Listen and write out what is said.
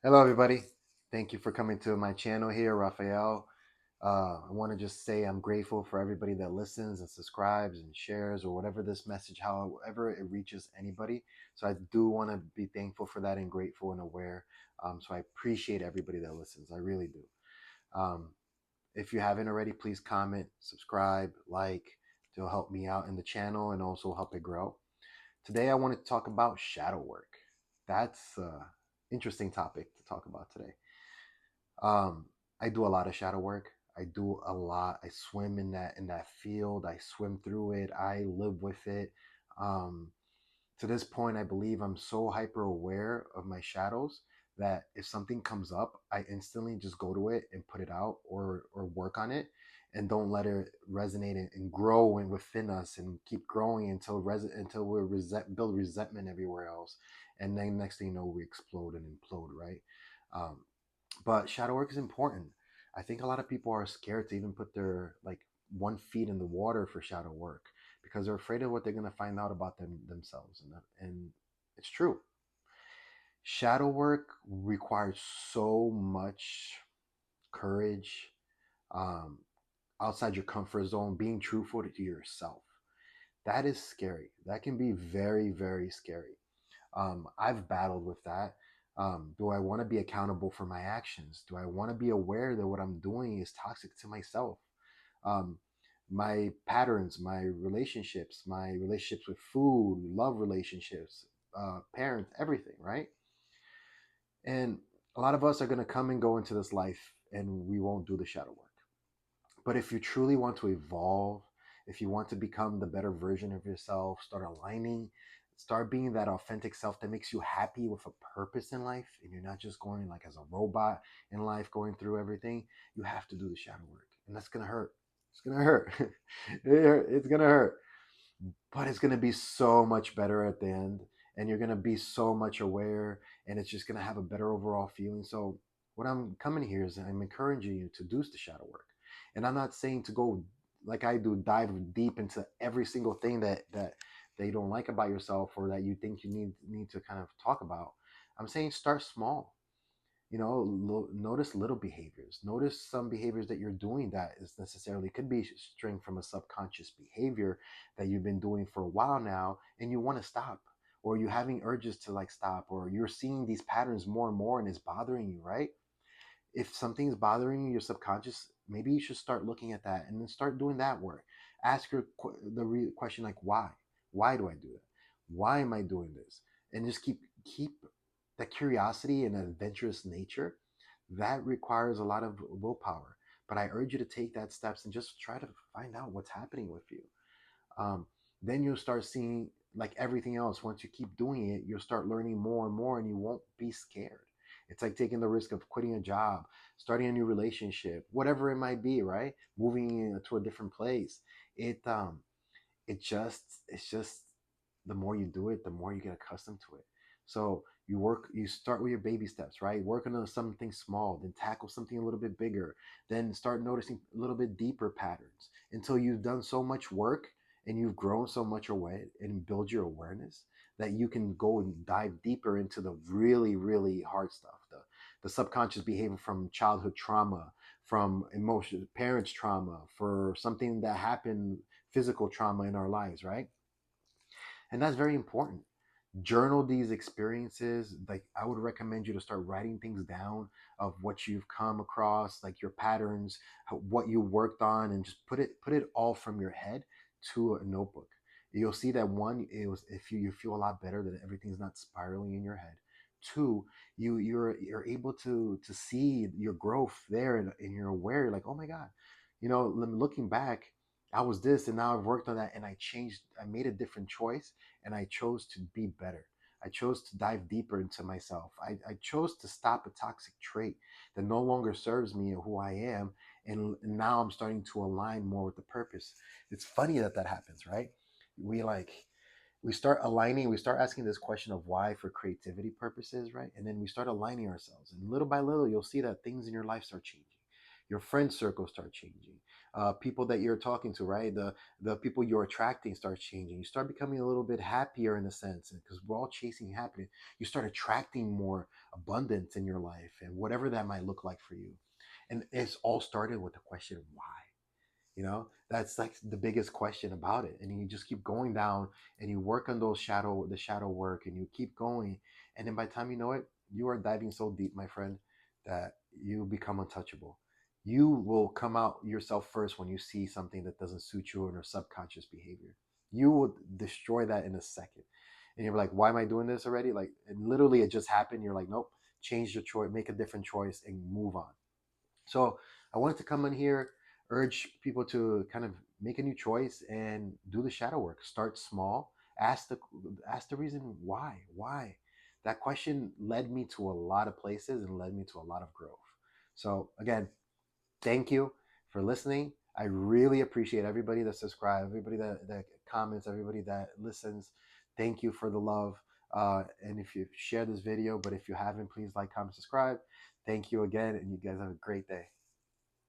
Hello, everybody. Thank you for coming to my channel here, Raphael. I want to just say I'm grateful for everybody that listens and subscribes and shares or whatever this message, however it reaches anybody. So I do want to be thankful for that and grateful and aware. So I appreciate everybody that listens. I really do. Um, if you haven't already, please comment, subscribe, like. To help me out in the channel and also help it grow. Today, I want to talk about shadow work. That's an interesting topic to talk about today. Um, I do a lot of shadow work. I do a lot. I swim in that field. I swim through it. I live with it. Um, to this point, I believe I'm so hyper aware of my shadows that if something comes up, I instantly just go to it and put it out or work on it, and don't let it resonate and grow within us and keep growing until we build resentment everywhere else, and then next thing you know, we explode and implode, right? Um, but shadow work is important. I think a lot of people are scared to even put their like 1 feet in the water for shadow work because they're afraid of what they're going to find out about themselves, and it's true. Shadow work requires so much courage, um, outside your comfort zone, being truthful to yourself. That is scary. That can be very, very scary. I've battled with that. Do I want to be accountable for my actions? Do I want to be aware that what I'm doing is toxic to myself? Um, my patterns, my relationships with food, love relationships, parents, everything, right? And a lot of us are going to come and go into this life and we won't do the shadow work. But if you truly want to evolve, if you want to become the better version of yourself, start aligning, start being that authentic self that makes you happy with a purpose in life, and you're not just going like as a robot in life going through everything, you have to do the shadow work. And that's going to hurt. It's going to hurt. It's going to hurt. But it's going to be so much better at the end. And you're going to be so much aware. And it's just going to have a better overall feeling. So, what I'm coming here is I'm encouraging you to do the shadow work. And I'm not saying to go like I do, dive deep into every single thing that you don't like about yourself or that you think you need to kind of talk about. I'm saying start small. Notice little behaviors. Notice some behaviors that you're doing that is necessarily could be string from a subconscious behavior that you've been doing for a while now, and you want to stop, or you're having urges to like stop, or you're seeing these patterns more and more and it's bothering you, right? If something's bothering you, your subconscious, maybe you should start looking at that and then start doing that work. Ask question like why do I do that? Why am I doing this? And just keep that curiosity and adventurous nature. That requires a lot of willpower, but I urge you to take that steps and just try to find out what's happening with you. um, then you'll start seeing, like everything else, once you keep doing it, you'll start learning more and more and you won't be scared. It's like taking the risk of quitting a job, starting a new relationship, whatever it might be, right? Moving to a different place. It um it just it's just the more you do it, the more you get accustomed to it. So you start with your baby steps, right? Work on something small, then tackle something a little bit bigger, then start noticing a little bit deeper patterns until you've done so much work and you've grown so much away and build your awareness that you can go and dive deeper into the really, really hard stuff, the subconscious behavior from childhood trauma, from emotion, parents trauma, for something that happened, physical trauma in our lives, right? And that's very important. Journal these experiences. Like, I would recommend you to start writing things down of what you've come across, like your patterns, what you worked on, and just put it all from your head to a notebook. You'll see that one, it was, if you feel a lot better that everything's not spiraling in your head. Two, you're able to see your growth there, and you're aware, like, oh my god, looking back, I was this and now I've worked on that and I changed, I made a different choice, and I chose to be better. I chose to dive deeper into myself. I chose to stop a toxic trait that no longer serves me or who I am. And now I'm starting to align more with the purpose. It's funny that that happens, right? We like, we start aligning, we start asking this question of why for creativity purposes, right? And then we start aligning ourselves. And little by little, you'll see that things in your life start changing. Your friend circle start changing. People that you're talking to, right? The people you're attracting start changing. You start becoming a little bit happier in a sense, because we're all chasing happiness. You start attracting more abundance in your life, and whatever that might look like for you. And it's all started with the question why. That's like the biggest question about it. And you just keep going down, and you work on the shadow work, and you keep going. And then by the time you know it, you are diving so deep, my friend, that you become untouchable. You will come out yourself first when you see something that doesn't suit you in your subconscious behavior. You will destroy that in a second. And you're like, why am I doing this already? Like, and literally it just happened. You're like, nope, change your choice, make a different choice, and move on. So I wanted to come in here, urge people to kind of make a new choice and do the shadow work. Start small. Ask the reason why. Why? That question led me to a lot of places and led me to a lot of growth. So again, thank you for listening. I really appreciate everybody that subscribes, everybody that comments, everybody that listens. Thank you for the love. And if you share this video, but if you haven't, please like, comment, subscribe. Thank you again, and you guys have a great day.